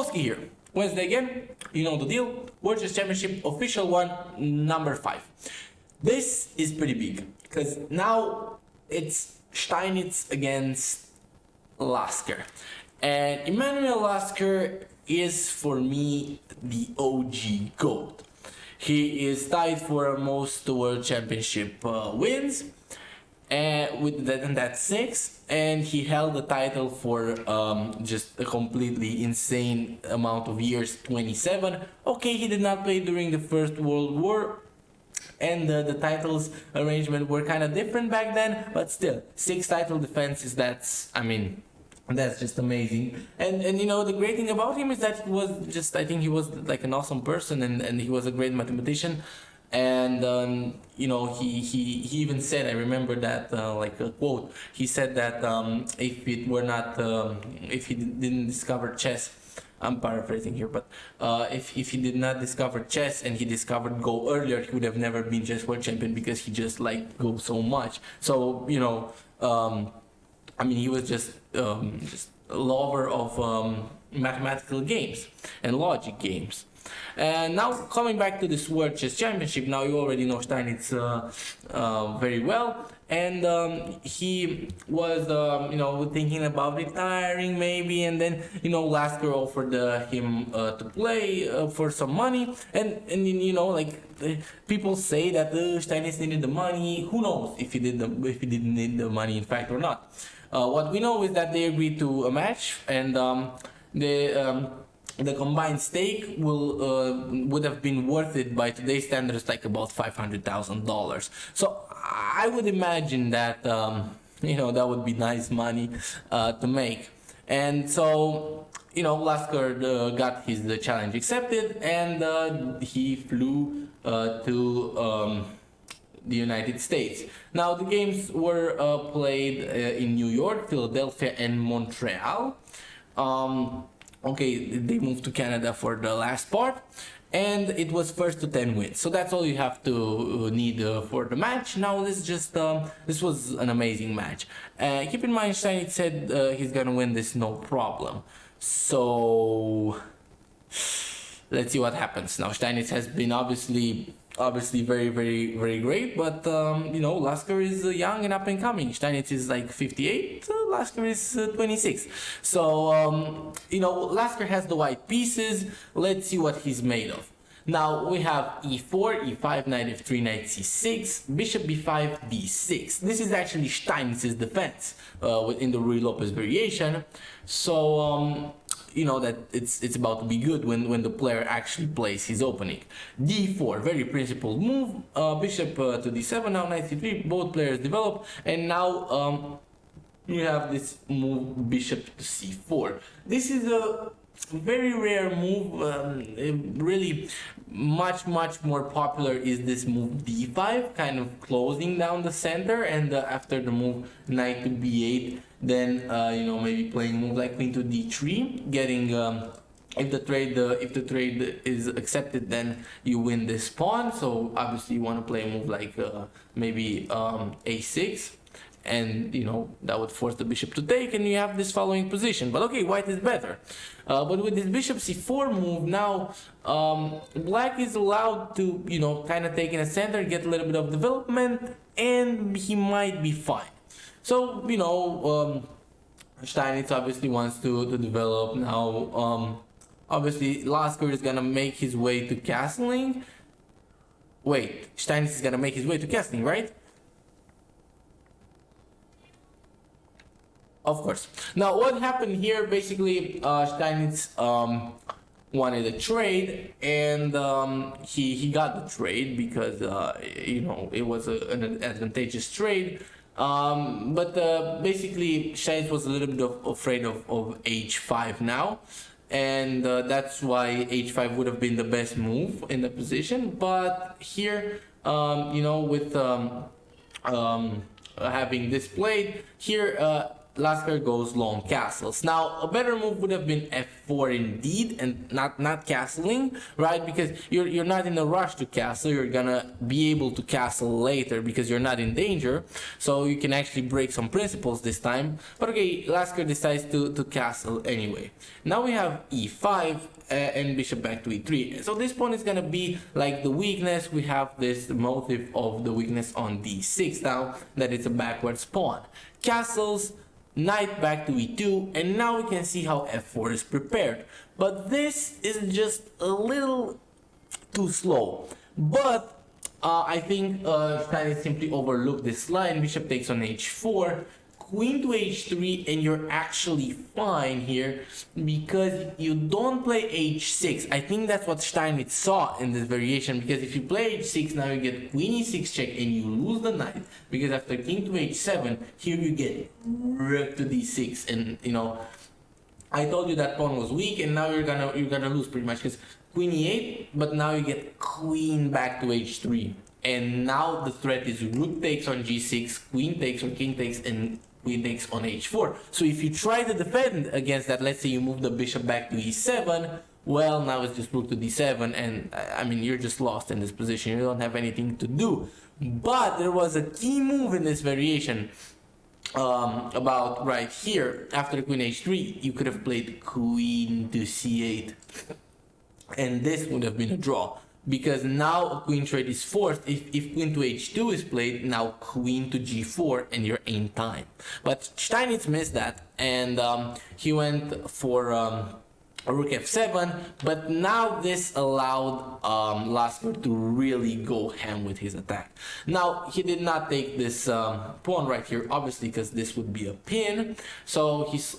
Kowalsky here. Wednesday again, you know the deal. World Chess Championship official one, number 5. This is pretty big because now it's Steinitz against Lasker. And Emmanuel Lasker is for me the OG GOAT. He is tied for most World Championship wins. And that's 6, and he held the title for just a completely insane amount of years, 27. Okay, he did not play during the First World War, and the titles arrangement were kind of different back then, but still, 6 title defenses, that's just amazing. And you know, the great thing about him is that he was just, I think he was like an awesome person, and he was a great mathematician. And you know, he even said, I remember that like a quote, he said that if it were not if he didn't discover chess, I'm paraphrasing here, but if he did not discover chess and he discovered Go earlier, he would have never been chess world champion, because he just liked Go so much. So you know, I mean, he was just a lover of mathematical games and logic games. And now coming back to this World Chess Championship, now you already know Steinitz very well, and he was you know, thinking about retiring maybe, and then you know, Lasker offered him to play for some money, and you know, like people say that Steinitz needed the money. Who knows if he didn't need the money in fact or not. What we know is that they agreed to a match, and the combined stake would have been worth it by today's standards, like about $500,000. So I would imagine that you know, that would be nice money to make. And so you know, Lasker got the challenge accepted, and he flew to the United States. Now the games were played in New York, Philadelphia, and Montreal. Okay, they moved to Canada for the last part, and it was first to 10 wins. So that's all you have to need for the match. Now this was an amazing match. Keep in mind, Steinitz said he's gonna win this no problem. So let's see what happens. Now Steinitz has been obviously very, very, very great, but you know, Lasker is young and up and coming. Steinitz is like 58, Lasker is 26. So you know, Lasker has the white pieces. Let's see what he's made of. Now we have e4, e5, knight f3, knight c6, bishop b5, d6. This is actually Steinitz's defense in the Ruy Lopez variation. So you know that it's about to be good when the player actually plays his opening. d4, very principled move. Bishop to d7, now knight c3. Both players develop, and now you have this move, bishop to c4. This is a very rare move. Really much more popular is this move d5, kind of closing down the center, and after the move knight to b8, then you know, maybe playing a move like queen to d3, getting if the trade is accepted, then you win this pawn. So obviously you want to play a move like maybe a6, and you know, that would force the bishop to take, and you have this following position. But okay, white is better. But with this bishop c4 move, now black is allowed to, you know, kind of take in a center, get a little bit of development, and he might be fine. So you know, Steinitz obviously wants to develop now. Obviously Lasker is gonna make his way to castling. Wait, Steinitz is gonna make his way to castling, right? Of course. Now what happened here, basically Steinitz wanted a trade, and he got the trade because you know, it was an advantageous trade. But basically Steinitz was a little bit afraid of h5 now, and that's why h5 would have been the best move in the position. But here you know, with having this played here, Lasker goes long castles. Now, a better move would have been f4 indeed, and not castling, right? Because you're not in a rush to castle. You're gonna be able to castle later because you're not in danger. So you can actually break some principles this time. But okay, Lasker decides to castle anyway. Now we have e5 and bishop back to e3. So this pawn is gonna be like the weakness. We have this motive of the weakness on d6 now that it's a backwards pawn. Castles, knight back to e2, and now we can see how f4 is prepared. But this is just a little too slow. But I think Steinitz simply overlooked this line. Bishop takes on h4, queen to h3, and you're actually fine here because you don't play h6. I think that's what Steinitz saw in this variation, because if you play h6, now you get queen e6 check and you lose the knight, because after king to h7, here you get rook to d6, and you know, I told you that pawn was weak, and now you're gonna lose pretty much, because queen e8, but now you get queen back to h3, and now the threat is rook takes on g6, queen takes or king takes, and queen takes on h4. So if you try to defend against that, let's say you move the bishop back to e7, well, now it's just rook to d7, and I mean, you're just lost in this position. You don't have anything to do. But there was a key move in this variation about right here. After queen h3, you could have played queen to c8, and this would have been a draw, because now a queen trade is forced. If queen to h2 is played, now queen to g4, and you're in time. But Steinitz missed that, and he went for rook f7, but now this allowed Lasker to really go ham with his attack. Now, he did not take this pawn right here, obviously, because this would be a pin. So he's,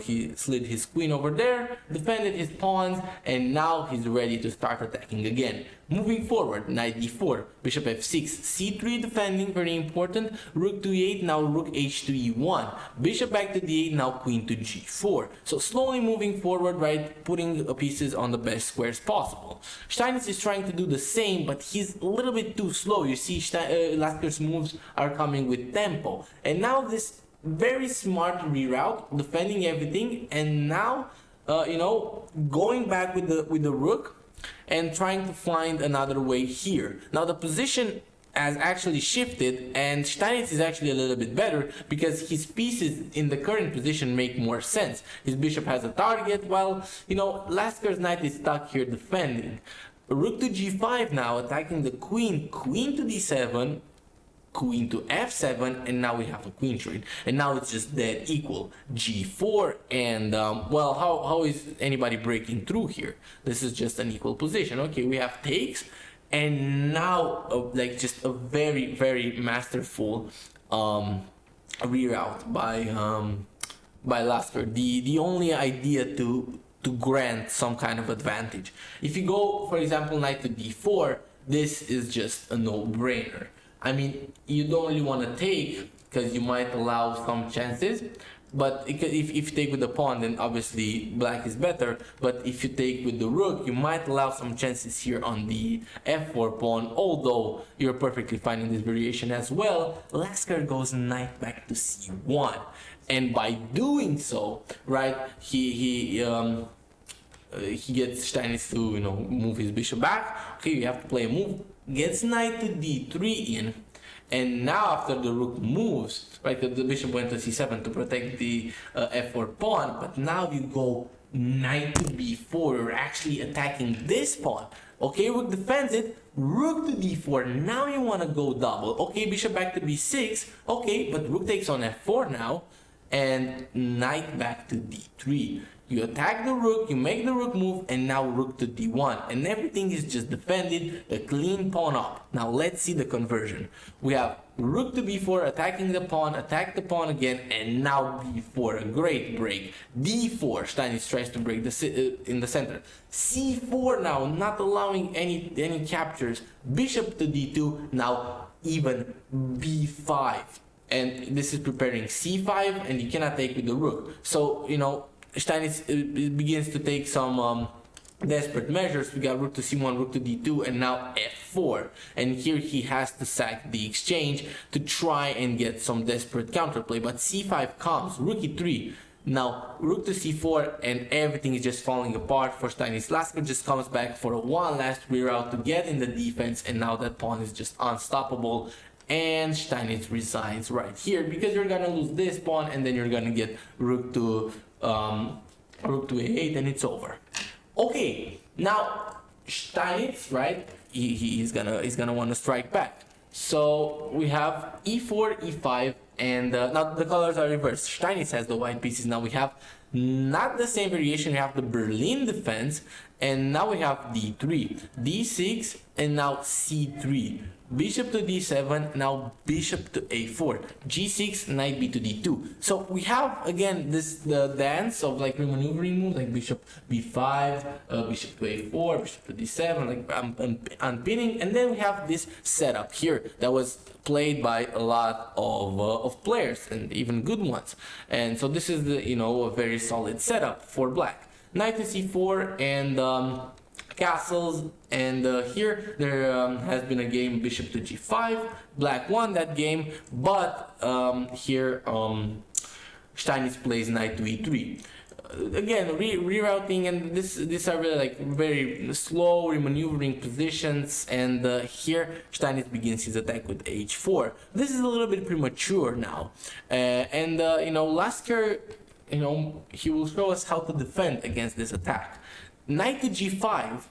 he slid his queen over there, defended his pawns, and now he's ready to start attacking again. Moving forward, knight d4, bishop f6, c3 defending, very important, rook to e8, now rook h to e1, bishop back to d8, now queen to g4. So slowly moving forward, right, putting pieces on the best squares possible. Steinitz is trying to do the same, but he's a little bit too slow. You see, Lasker's moves are coming with tempo. And now this very smart reroute, defending everything, and now, going back with the rook, and trying to find another way here. Now the position has actually shifted, and Steinitz is actually a little bit better because his pieces in the current position make more sense. His bishop has a target, while Lasker's knight is stuck here defending. Rook to g5 now, attacking the queen, queen to d7, queen to f7, and now we have a queen trade, and now it's just dead equal. G4, and well, how is anybody breaking through here? This is just an equal position. Okay, we have takes, and now like just a very, very masterful reroute by Lasker. The only idea to grant some kind of advantage. If you go, for example, knight to d4, this is just a no-brainer. I mean, you don't really want to take because you might allow some chances, but if you take with the pawn, then obviously black is better. But if you take with the rook, you might allow some chances here on the f4 pawn, although you're perfectly fine in this variation as well. Lasker goes knight back to c1, and by doing so, right, he gets Steinitz to move his bishop back. Okay, you have to play a move. Gets knight to d3 in, and now after the rook moves, right, the bishop went to c7 to protect the f4 pawn, but now you go knight to b4. You're actually attacking this pawn. Okay, rook defends it, rook to d4. Now you want to go double. Okay, bishop back to b6. Okay, but rook takes on f4 now, and knight back to d3. You attack the rook, you make the rook move, and now rook to d1. And everything is just defended, a clean pawn up. Now let's see the conversion. We have rook to b4, attacking the pawn, attack the pawn again, and now b4, a great break. d4, Steinitz tries to break in the center. c4 now, not allowing any captures. Bishop to d2, now even b5. And this is preparing c5, and you cannot take with the rook. So, Steinitz begins to take some desperate measures. We got rook to c1, rook to d2, and now f4. And here he has to sack the exchange to try and get some desperate counterplay. But c5 comes, rook e3. Now rook to c4, and everything is just falling apart for Steinitz. Lasker just comes back for one last reroute to get in the defense, and now that pawn is just unstoppable. And Steinitz resigns right here because you're gonna lose this pawn, and then you're gonna get rook to a8, and it's over. Okay, now Steinitz, right? He's gonna want to strike back. So we have e4, e5, and now the colors are reversed. Steinitz has the white pieces. Now we have not the same variation. We have the Berlin defense, and now we have d3, d6, and now c3. Bishop to d7, now bishop to a4, g6, knight b to d2. So we have again the dance of like remaneuvering moves, like bishop b5, bishop to a4, bishop to d7, like unpinning, and then we have this setup here that was played by a lot of players, and even good ones. And so this is the a very solid setup for black. Knight to c4 and castles, and here there has been a game bishop to g5. Black won that game, but here Steinitz plays knight to e3. Again, rerouting, and these are really like very slow remaneuvering positions, and here Steinitz begins his attack with h4. This is a little bit premature now, and Lasker, he will show us how to defend against this attack. Knight to g5,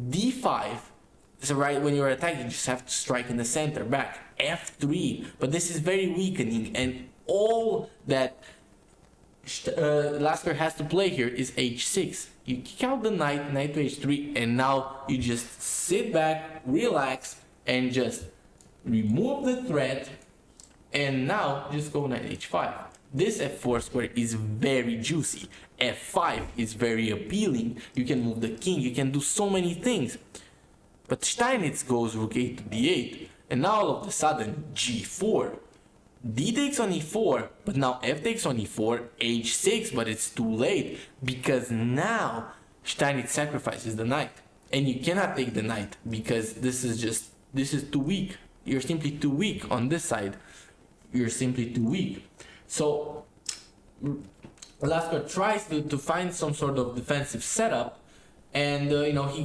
d5. So right when you're attacking, you just have to strike in the center back. f3, but this is very weakening, and all that Lasker has to play here is h6. You kick out the knight, knight to h3, and now you just sit back, relax, and just remove the threat, and now just go knight h5. This f4 square is very juicy. f5 is very appealing. You can move the king, you can do so many things. But Steinitz goes rook 8 to d8, and now all of a sudden g4. D takes on e4, but now f takes on e4, h6, but it's too late because now Steinitz sacrifices the knight. And you cannot take the knight because this is too weak. You're simply too weak on this side. You're simply too weak. So Lasker tries to find some sort of defensive setup, and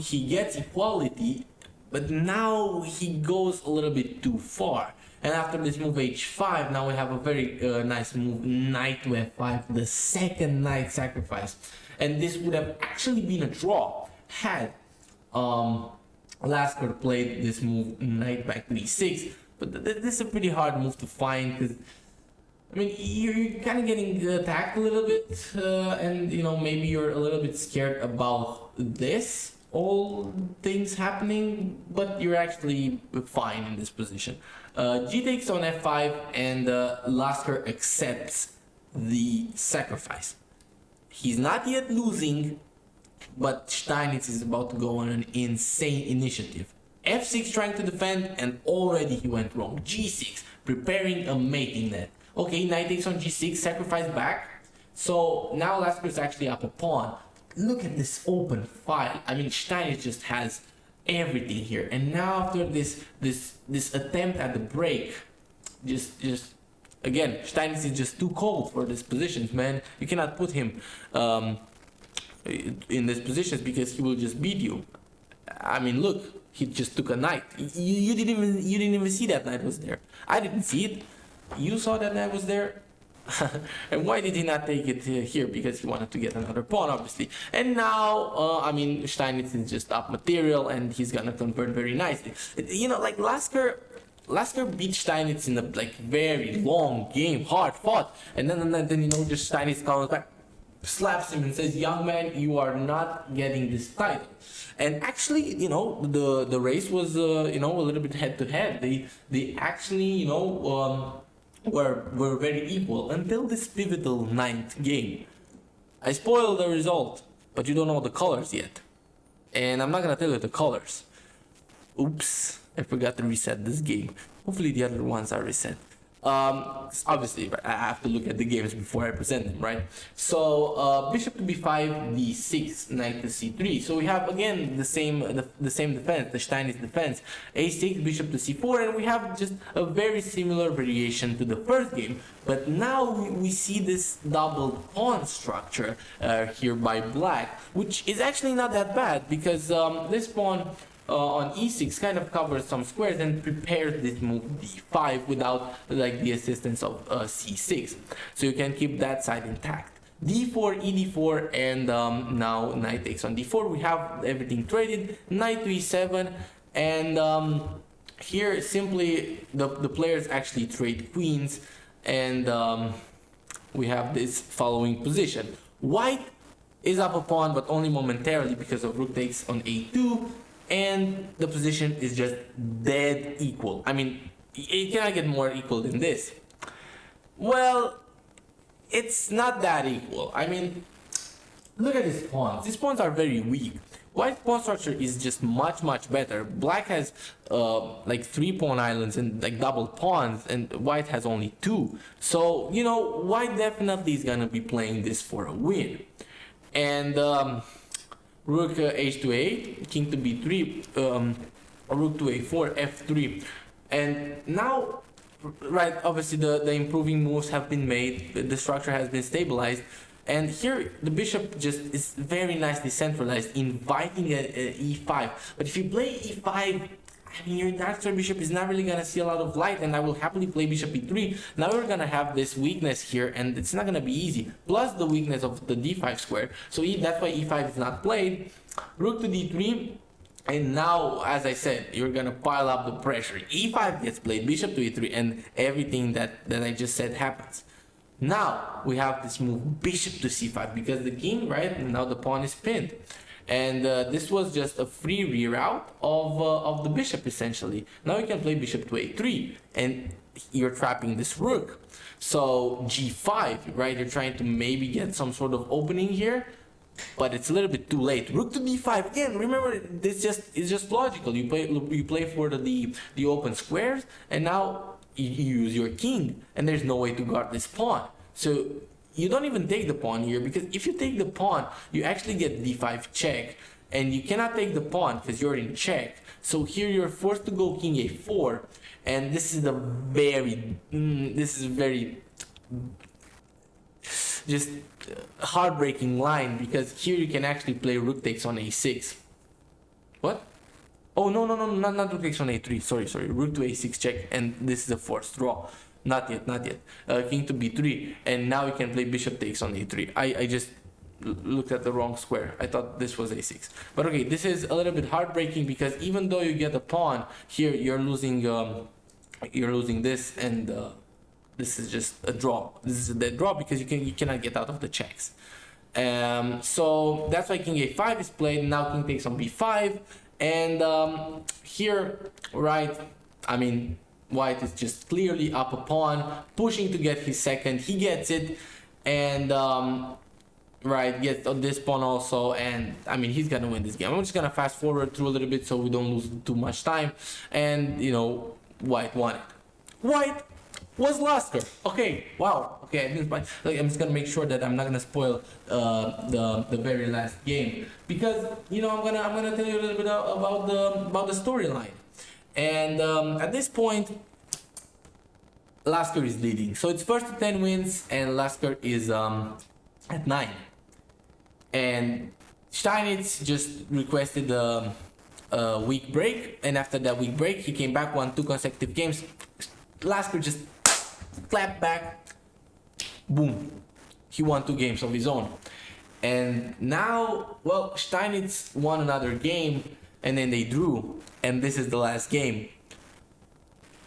he gets equality, but now he goes a little bit too far. And after this move h5, now we have a very nice move, knight to f5, the second knight sacrifice. And this would have actually been a draw had Lasker played this move, knight back to d6. But this is a pretty hard move to find because, I mean, you're kind of getting attacked a little bit, and maybe you're a little bit scared about this, all things happening, but you're actually fine in this position. G takes on f5, and Lasker accepts the sacrifice. He's not yet losing, but Steinitz is about to go on an insane initiative. f6 trying to defend, and already he went wrong. g6, preparing a mating net. Okay, knight takes on g6, sacrifice back. So now Lasker is actually up a pawn. Look at this open file. I mean, Steinitz just has everything here. And now after this attempt at the break, just again, Steinitz is just too cold for these positions, man. You cannot put him in these positions because he will just beat you. I mean, look, he just took a knight. You didn't even see that knight was there. I didn't see it. You saw that knight was there. And why did he not take it here? Because he wanted to get another pawn, obviously. And now, I mean, Steinitz is just up material, and he's gonna convert very nicely. Like Lasker beat Steinitz in a very long game, hard fought, and then just Steinitz comes back, slaps him, and says, "Young man, you are not getting this title." And actually, the race was a little bit head to head. They actually were very equal until this pivotal ninth game. I spoiled the result, but you don't know the colors yet. And I'm not gonna tell you the colors. Oops, I forgot to reset this game. Hopefully the other ones are reset. Obviously, right, I have to look at the games before I present them, right? So bishop to b5, d6, knight to c3. So we have again the same defense, the Steinitz defense, a6, bishop to c4, and we have just a very similar variation to the first game. But now we see this double pawn structure here by black, which is actually not that bad because this pawn on e6 kind of covers some squares and prepares this move d5 without like the assistance of c6, so you can keep that side intact. d4, ed4, and now knight takes on d4. We have everything traded. Knight to e7, and here simply the players actually trade queens, and we have this following position. White is up a pawn, but only momentarily because of rook takes on a2, and the position is just dead equal. I mean, it cannot get more equal than this. Well, it's not that equal. I mean, look at these pawns. These pawns are very weak. White's pawn structure is just much better. Black has like 3 pawn islands and like double pawns, and white has only 2. So, you know, white definitely is gonna be playing this for a win. And rook h to a8, king to b3, rook to a4, f3. And now, right, obviously the improving moves have been made, the structure has been stabilized, and here the bishop just is very nicely centralized, inviting a e5. But if you play e5, I mean, your dark square bishop is not really gonna see a lot of light, and I will happily play bishop e3. Now we're gonna have this weakness here, and it's not gonna be easy. Plus the weakness of the d5 square, so that's why e5 is not played. Rook to d3, and now, as I said, you're gonna pile up the pressure. e5 gets played, bishop to e3, and everything that I just said happens. Now we have this move, bishop to c5, because the king, right, now the pawn is pinned. And this was just a free reroute of the bishop, essentially. Now you can play bishop to a3, and you're trapping this rook. So g5, right? You're trying to maybe get some sort of opening here, but it's a little bit too late. Rook to d5 again. Remember, this is just logical. You play for the open squares, and now you use your king, and there's no way to guard this pawn. So you don't even take the pawn here, because if you take the pawn, you actually get d5 check, and you cannot take the pawn because you're in check. So here you're forced to go king a4, and this is very just heartbreaking line, because here you can actually play rook takes on a6. What? Oh, no, not rook takes on a3. Sorry. Rook to a6 check, and this is a forced draw. Not yet. King to b3, and now you can play bishop takes on a3. I just looked at the wrong square. I thought this was a6. But okay, this is a little bit heartbreaking, because even though you get a pawn here, you're losing this, and this is just a draw. This is a dead draw, because you cannot get out of the checks. So that's why king a5 is played. Now king takes on b5, and here, right, I mean, white is just clearly up a pawn, pushing to get his second. He gets it, and right, gets this pawn also, and I mean, he's gonna win this game. I'm just gonna fast forward through a little bit so we don't lose too much time, and you know, white won it. White was Lasker. Okay, wow. Okay, I'm just gonna make sure that I'm not gonna spoil the very last game, because you know, I'm gonna tell you a little bit about the storyline. And at this point, Lasker is leading. So it's first to 10 wins, and Lasker is at 9. And Steinitz just requested a week break, and after that week break, he came back, won 2 consecutive games. Lasker just clapped back, boom, he won 2 games of his own. And now, well, Steinitz won another game, and then they drew, and this is the last game.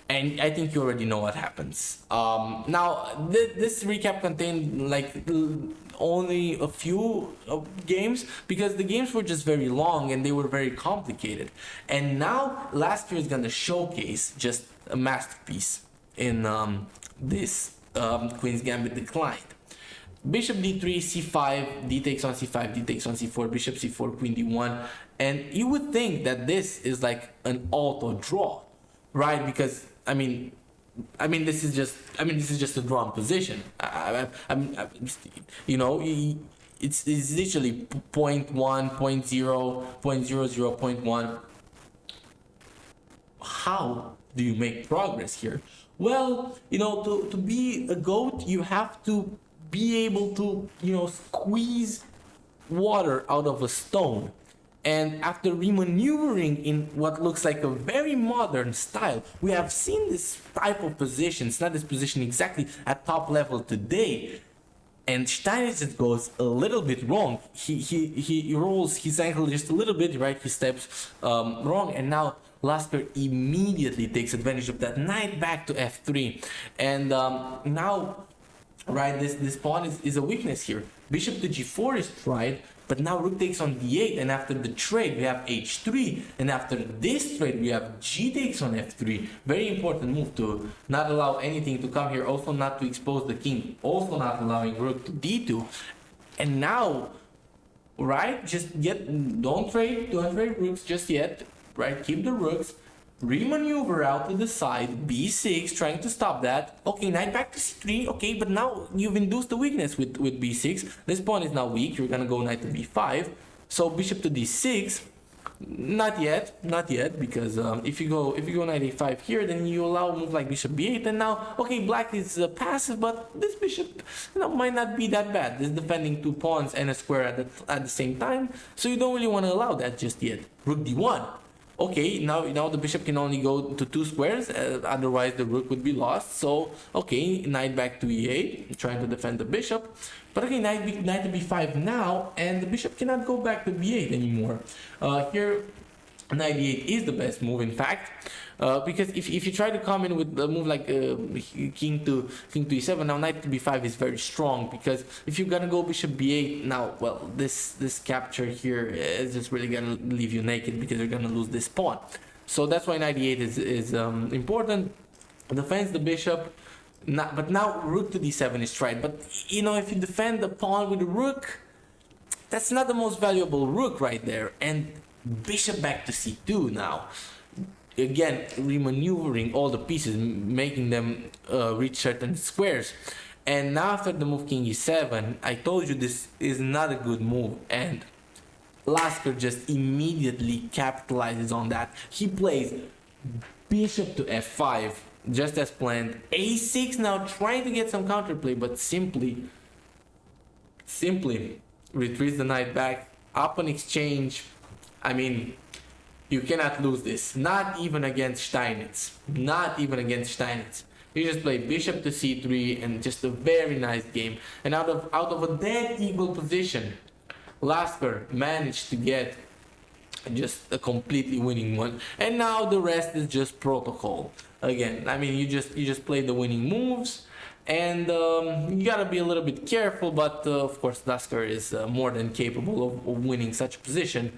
And I think you already know what happens. Now, this recap contained like only a few games, because the games were just very long and they were very complicated. And now Lasker is gonna showcase just a masterpiece in this Queen's Gambit declined. Bishop d3, c5, d takes on c5, d takes on c4, bishop c4, queen d1. And you would think that this is like an auto draw, right? Because, I mean, this is just a drawn position. You know, it's literally point 0.1, point 0.0, point 0.00, point 0.1. How do you make progress here? Well, you know, to be a goat, you have to be able to, you know, squeeze water out of a stone. And after remaneuvering in what looks like a very modern style, we have seen this type of position. It's not this position exactly at top level today. And Steinitz just goes a little bit wrong. He rolls his ankle just a little bit, right? He steps wrong, and now Lasker immediately takes advantage of that. Knight back to f3, and now, right, this pawn is a weakness here. Bishop to g4 is tried, but now rook takes on d8, and after the trade we have h3, and after this trade we have g takes on f3. Very important move to not allow anything to come here, also not to expose the king, also not allowing rook to d2. And now, right, don't trade rooks just yet, right? Keep the rooks, remaneuver out to the side, b6, trying to stop that. Okay, knight back to c3. Okay, but now you've induced the weakness with b6. This pawn is now weak. You're gonna go knight to b5. So bishop to d6. Not yet, because if you go knight a5 here, then you allow a move like bishop b8, and now, okay, black is passive, but this bishop, you know, might not be that bad. This is defending two pawns and a square at the same time, so you don't really want to allow that just yet. Rook d1. Okay, now the bishop can only go to two squares, otherwise the rook would be lost. So, okay, knight back to e8, trying to defend the bishop. But okay, knight to b5 now, and the bishop cannot go back to b8 anymore. Here, knight e8 is the best move, in fact, because if you try to come in with a move like king to e7, now knight to b5 is very strong, because if you're gonna go bishop b8 now, well, this capture here is just really gonna leave you naked, because you're gonna lose this pawn. So that's why knight e8 is important. Defends the bishop. But now rook to d7 is tried. But you know, if you defend the pawn with a rook, that's not the most valuable rook right there. And bishop back to c2 now. Again, remaneuvering all the pieces, making them reach certain squares. And now after the move king e7, I told you this is not a good move. And Lasker just immediately capitalizes on that. He plays bishop to f5. Just as planned. a6 now, trying to get some counterplay, but simply retreats the knight back. Up on exchange. I mean, you cannot lose this. Not even against Steinitz. You just play bishop to c3, and just a very nice game. And out of a dead eagle position, Lasker managed to get just a completely winning one. And now the rest is just protocol. Again, I mean, you just play the winning moves, and you gotta be a little bit careful, but of course Lasker is more than capable of winning such a position.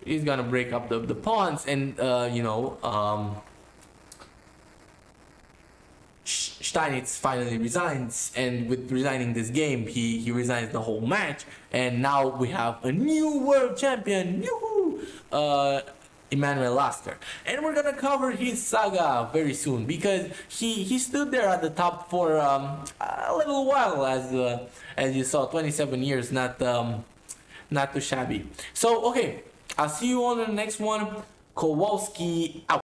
He's gonna break up the pawns, and Steinitz finally resigns, and with resigning this game, he resigns the whole match, and now we have a new world champion. Yoo-hoo! Emmanuel Lasker, and we're gonna cover his saga very soon, because he stood there at the top for a little while, as you saw, 27 years, not too shabby. So okay, I'll see you on the next one. Kowalsky out.